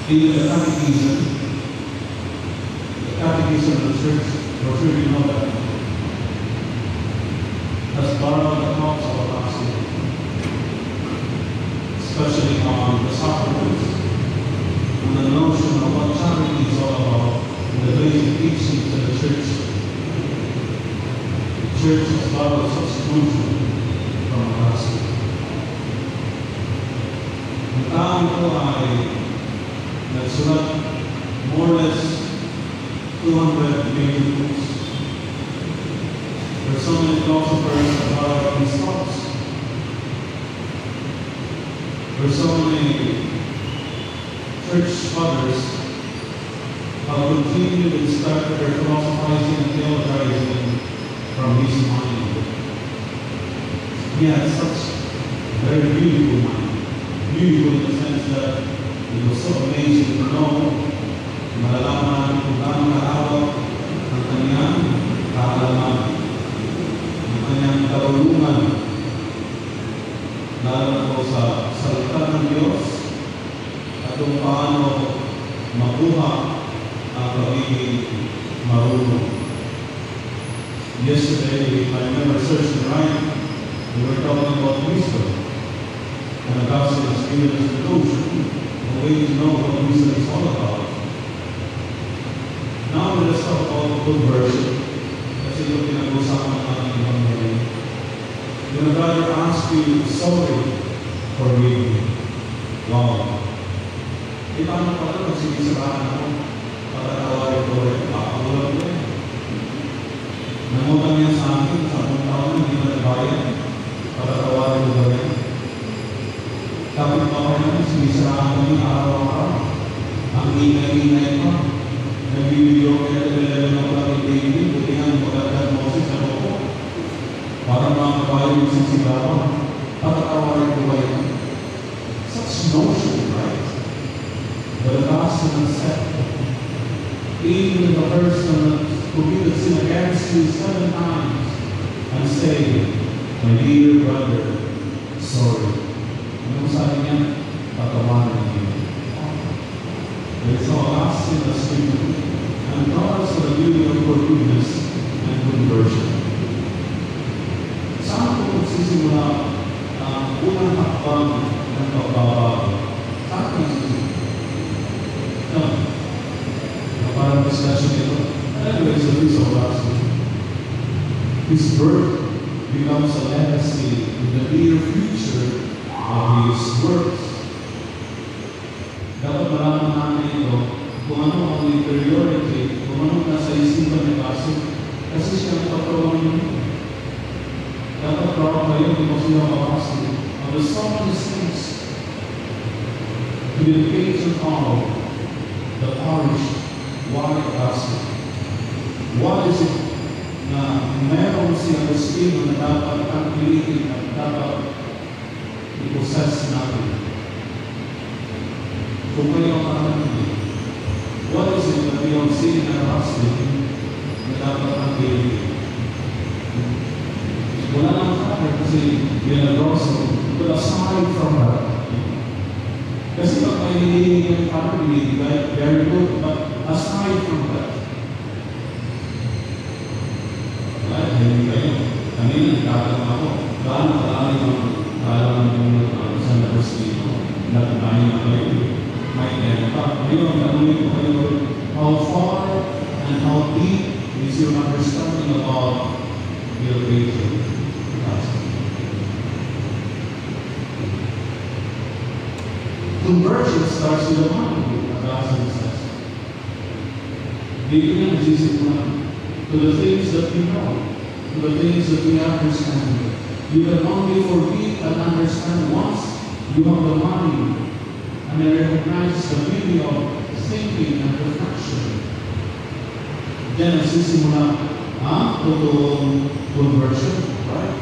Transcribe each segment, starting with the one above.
Even the catechism of the church, we're sure you know that, has borrowed the talks of Augustine, especially on the sacraments, and the notion of what charity is all about, and the basic teachings of the church. The church has borrowed such notion from Augustine. Ang tao ito ay nagsulat more or less 200 major books. There are so many philosophers that borrow these thoughts. There are so many church fathers who continue to start their philosophizing and theologizing from his mind. He had such a very beautiful mind. Beautiful in the sense that it was so amazing to know, malalaman natin kung gaano kahawak ang kanyang kaalaman, ang kanyang karunungan, lalo na po sa salita ng Diyos, at kung paano makuha ang pagiging marunong. Yesterday, I remember searching right, we were talking about wisdom. And Augustine has given us the notion, a way to know what wisdom is all about. Now let us talk about good worship. Kasi ito pinag-usapan natin ibang galing. When a brother asks you, sorry, forgive me. Wow. E paano pala kung sinisiraan ako? Pagkatawarin ko rin, makakulang ko rin. Namutang niya sa akin, sa akong taon, hindi na nabayad. Pagkatawarin ko rin. Kapit pa kayo, sinisiraan kami araw-araw. Ang ingay-ingay pa. Nagbibigyo kayo na level ng Kapit David, buti nga yung pagkatag Moses na ako. Parang mga kabayo yung sisigawan. Pagkatawarin ko kayo. Such notion, right? But the gospel said, even if a person committed sin against you 7 times and say, my dear brother, sorry. Ano sabi niya? Patawarin niyo. There is no Augustine that's given and brought us to the beauty of forgiveness and conversion. Saan po magsisimula ang unang hakbang ng pagbabago? Saan po magsisimula? Parang discussion ito. Anyways, the piece of Augustine. His birth becomes a legacy in the near future of his works. Dapat malaman natin ito kung ano ang inferiority, kung ano nasa isipan ni Augustine, kasi siya ang patrolong nyo. Dapat proud kayo kung sino ang Augustine of the so many things to be the patron of the parish. Why Augustine? What is it na meron si Agustino na dapat pagpilitin at dapat i-possess natin? Kung kayo ang kakanin, what is it that we don't see in Augustine na dapat pagpilitin? Wala lang kakanin kasi binagosong, but aside from that, kasi pag may hinihingi ang family, very good, but aside from that, hindi kayo. Kanina, nagtatanong ako, gaano kalalim ang kaalaman ng San Agustino? Nagtatanong na kayo. May pa. Ngayon, tanongin ko kayo, how far and how deep is your understanding about your religion? Conversion starts with the mind, Augustine says. Dito niya nagsisimulan to the things that we know, to the things that we understand. You can only forgive and understand once you have the mind and recognize the beauty of thinking and reflection. Then nagsisimula ang totoong conversion, right?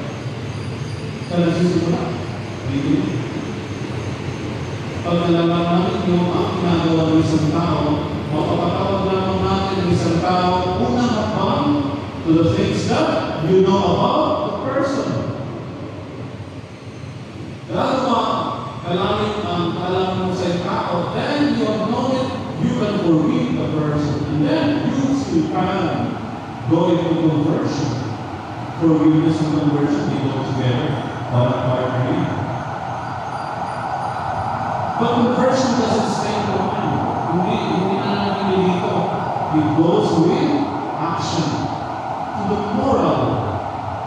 Kaya nagsisimula. Dito niya. Pag nalalaman niyo ang ginagawa ng isang tao, mapapatawag lamang natin ng isang tao unang hakbang to the things that you know about the person. Lalo kalalim ang alam mo sa tao, then you have known it forgive the person, and then you still can go into conversion. Forgiveness and conversion, they go together, partly. But conversion doesn't stay in the mind. Hindi na natin dito. It goes with action. To the moral,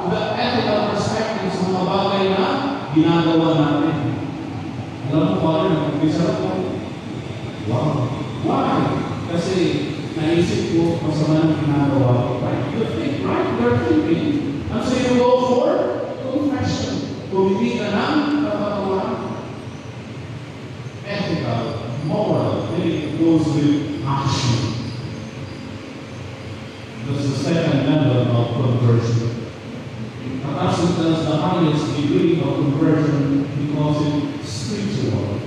to the ethical perspectives ng mga bagay na ginagawa natin. Alam mo, Father, nag-umpisa ako. Wow. Why? Kasi naisip ko masama ng ginagawa ko. Right? You think, right? You're thinking. And so you go for confession. Pumili ka ng kapatawaran. Ethical, moral, and it goes with action. That's the second level of conversion. Apostle tells the highest degree of conversion because it's spiritual.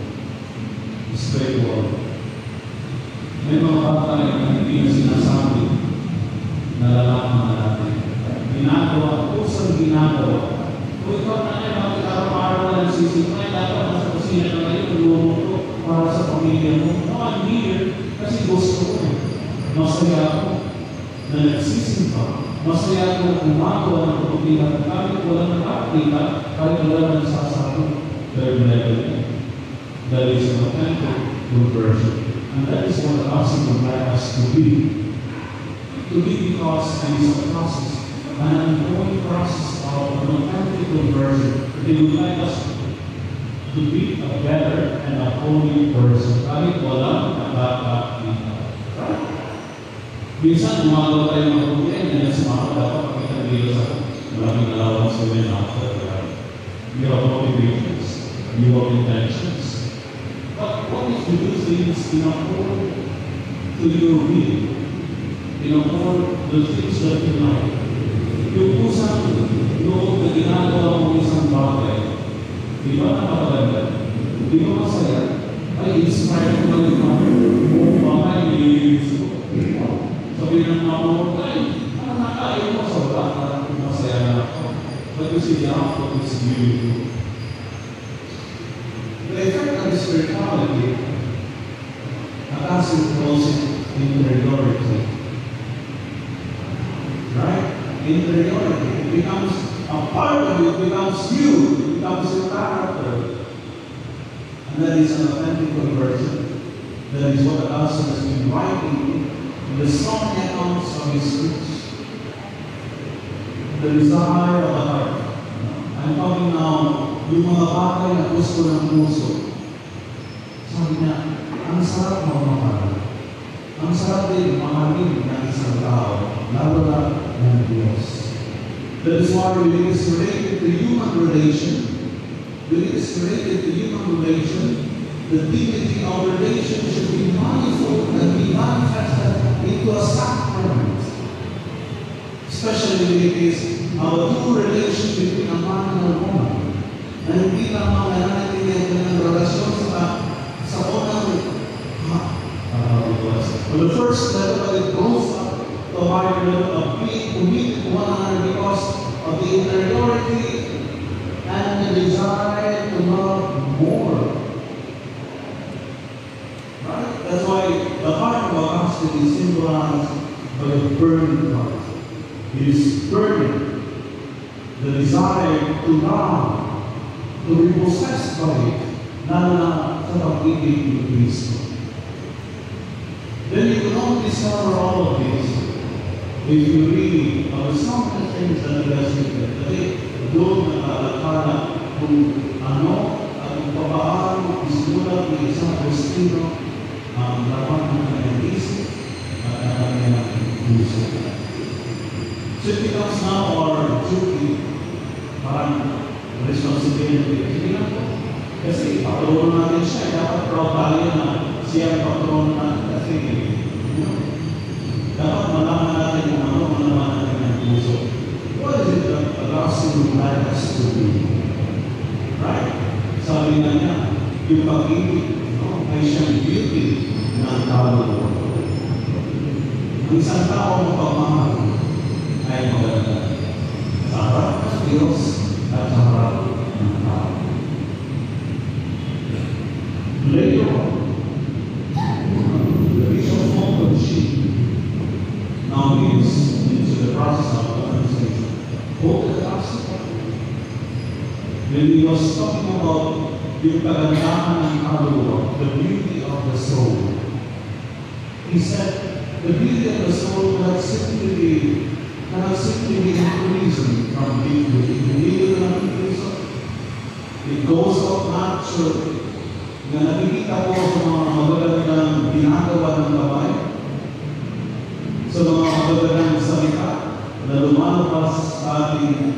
May mga bagay na hindi na sinasabi na lalaman natin. Ginagawa, kusang ginagawa. Kung ikaw na ngayon, bakit araw-araw na nagsisimay, dapat nasa kusina na kayo, tulungan para sa pamilya mo. No, I'm here kasi gusto ko eh. Masaya ako na nagsisimpa. Masaya ako na gumagawa ng kapatilan. Kahit wala nakakita, kahit wala nagsasabi. Third level. That is an authentic conversion. And that is what the gospel would like us to be. To be because it is a process, an ongoing process of an authentic conversion. They would like us to be a better and a holy person. Kahit walang nakakakita. Right? Minsan, gumagawa tayo ng mabuti, and then sa mga dapat pakita dito sa maraming allowance to win after. You have motivations, you have intentions. But what if you do things in accord to your will? In accord to the things that you like? Yung kusang loob na ginagawa mo isang bagay, di ba nakakaganda? Di ba masaya? Ay, inspired ko na yung mga bagay, nililinis ko. Sabi ng mga ay, nakakain mo sa wala, parang masaya na ako. But you see, the outcome is beautiful. The effect of spirituality, Apostle calls it interiority. Right? Interiority. It becomes a part of you, it becomes you, it becomes your character. And that is an authentic conversion. That is what the Apostle has been writing in the strong accounts of his speech. The desire of the heart. I'm talking now yung mga bagay na gusto ng puso. Sabi niya, ang sarap magmamahal. Ang sarap din mahalin ng isang tao, lalo na ng Diyos. That is why when it is related to human relation, when it is related to human relation, the dignity of relation should be manifold and be manifested into a sacrament. Especially when it is a true relation between a man and a woman. Na hindi lamang natin ang relasyon sa unang but the first level, it goes up to a higher level of being committed to one another because of the interiority and the desire to love more. Right? That's why the heart of Augustine is symbolized by a burning heart. It is burning. The desire to love, to be possessed by it, lalo na sa pag-ibig ni Kristo. Then you can only discover all of this if you read some of the things that you guys read. Kasi doon nakakala kung ano at kung papaano isulat ng isang Kristino ang dapat ng kanyang isip at ang kanyang puso. So it becomes now our duty, parang responsibility. Sige na po. Kasi patrono natin siya. Dapat proud tayo na siya ang patrono natin. Kasi dapat malaman natin kung ano malaman natin ang puso. What is it that the gospel would like us to do? Right? Sabi na niya, yung pag-ibig ay siyang beauty ng tao. Ang isang tao ng pagmamahal ay maganda. Sa harap ng Diyos at sa harap ng tao. Later on, the Bishop And he was talking about yung kagandahan ng kaluluwa, the beauty of the soul. He said, the beauty of the soul cannot simply be increasing from day to day. Hindi ko increase. It goes up naturally. Na nakikita ko sa mga magagandang ginagawa ng babae, sa mga magagandang salita na lumalabas sa ating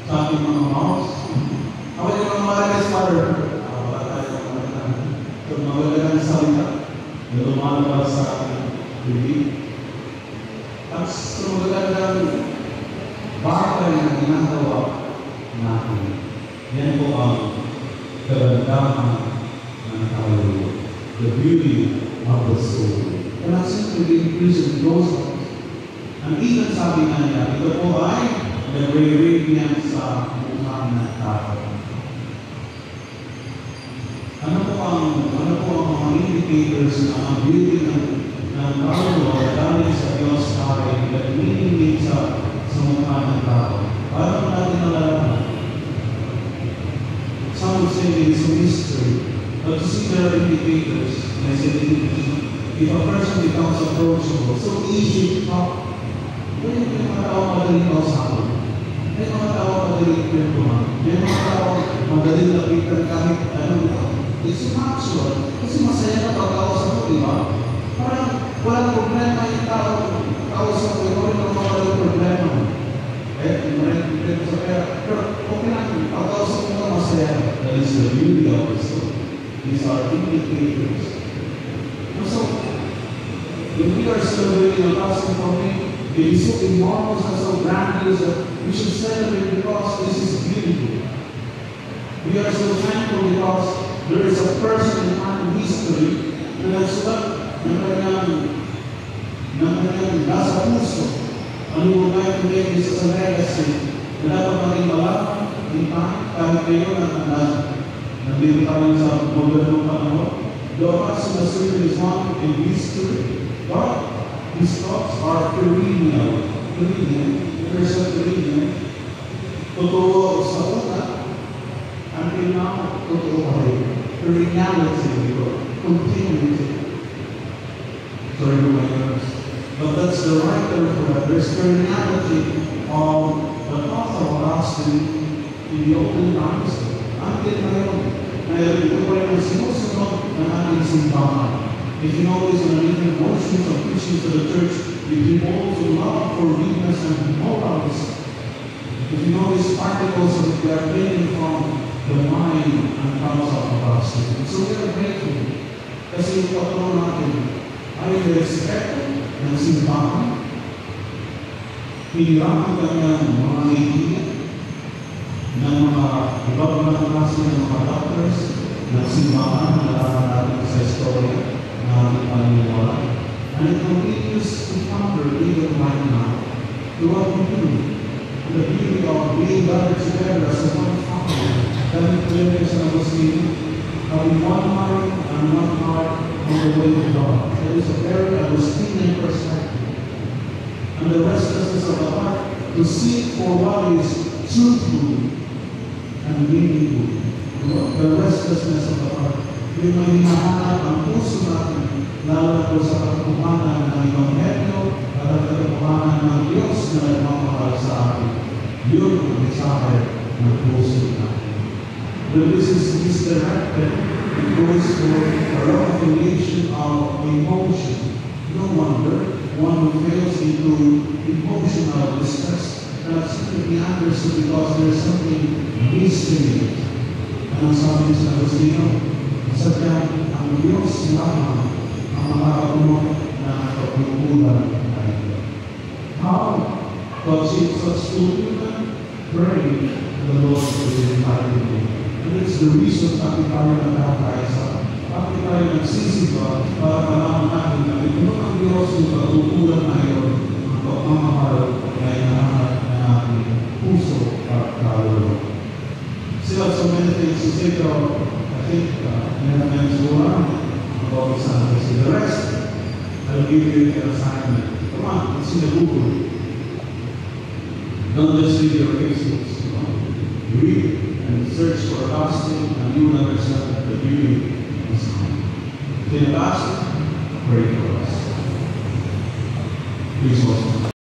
mga mouths. Ako yung mga Marites Father, wala tayo sa magagandang salita na lumalabas sa ating bibig. At sa magagandang bagay na ginagawa natin. Yan po ang kagandahan ng kaluluwa. The beauty of the soul. Kaya simply increase in those ones. Ang isang sabi nga niya, ito po ay nagre-radiant sa mukha ng tao. Ano po ang mga indicators na ang beauty ng kaluluwa dahil sa Diyos ay nag-meaning sa mukha ng tao? Paano natin nalalaman? Some would say it is a mystery, but to see there are indicators, and I said in English, if a person becomes approachable, so easy to talk, may mga tao madaling kausapin, may mga tao madaling kwentuhan, may mga tao madaling lapitan kahit it's natural, kasi masaya na pagkausap mo, di ba? Parang walang problema yung tao, kausap mo, ikaw rin ang mga problema. Pero okay lang, pagkausap mo na masaya. That is the beauty of the soul. These are indicators. So, when we are celebrating a Passion for me, it is so enormous and so grandiose that we should celebrate because this is beautiful. We are so thankful because there is a person in our history na nagsulat ng kanyang nasa puso. Ano mo tayo today is a legacy na dapat maging malaman in time kahit ngayon nandito tayo sa modernong panahon. The Apostle is one in history, but his thoughts are perennial. There's a perennial. Totoo sa una, until now, totoo pa rin. Perenniality, continuity. Sorry for my words. But that's the right term for that. There's perenniality of the thoughts of Augustine in the olden times. Until ngayon, ito pa rin ang sinusunod ng ating simbahan. If you notice in the different motions of preaching to the church, it involves a lot of forgiveness and morals. If you notice articles that they are taken from the mind and thoughts of Augustine. So we are grateful. Kasi yung patron natin ay respeto ng simbahan, pinirahan kanyang mga kaibigan ng mga ibang klase ng mga doctors ng simbahan na nalaman natin sa istorya na ating paniniwala. And it continues to cover even right now to what we do. The beauty of being gathered together as one family. That is San Agustin, having one mind and one heart on the way to God. That is a very Agustinian perspective. And the restlessness of the heart to seek for what is truthful and meaningful. The restlessness of the heart. Yung may hinahanap ang puso natin, lalo na po sa katotohanan ng Ebanghelyo at ang katotohanan ng Diyos na nagmamahal sa atin. Yun ang mensahe ng puso natin. But this is misdirected. It goes for a revelation of emotion. No wonder one who fails into emotional distress cannot simply be understood because there's something missing. Ang sabi sa Agustino, sadyang ang Diyos lamang ang makakabunod ng pagkukulang tayo. How to achieve such fulfillment? Pray the Lord will invite you. And it's the reason bakit tayo nagkakaisa. Bakit tayo nagsisimba para malaman natin na ito ang Diyos yung pagkukulang ngayon ang pagmamahal na inahanap na ating puso at kaluluwa. Still have so many things to say about, I think, about Sunday. The rest, I'll give you an assignment. Come on, it's in the Google. Don't just read your Facebooks. read and search for a gospel, and you will understand that the beauty is coming. If you have a gospel, pray for us. Please also.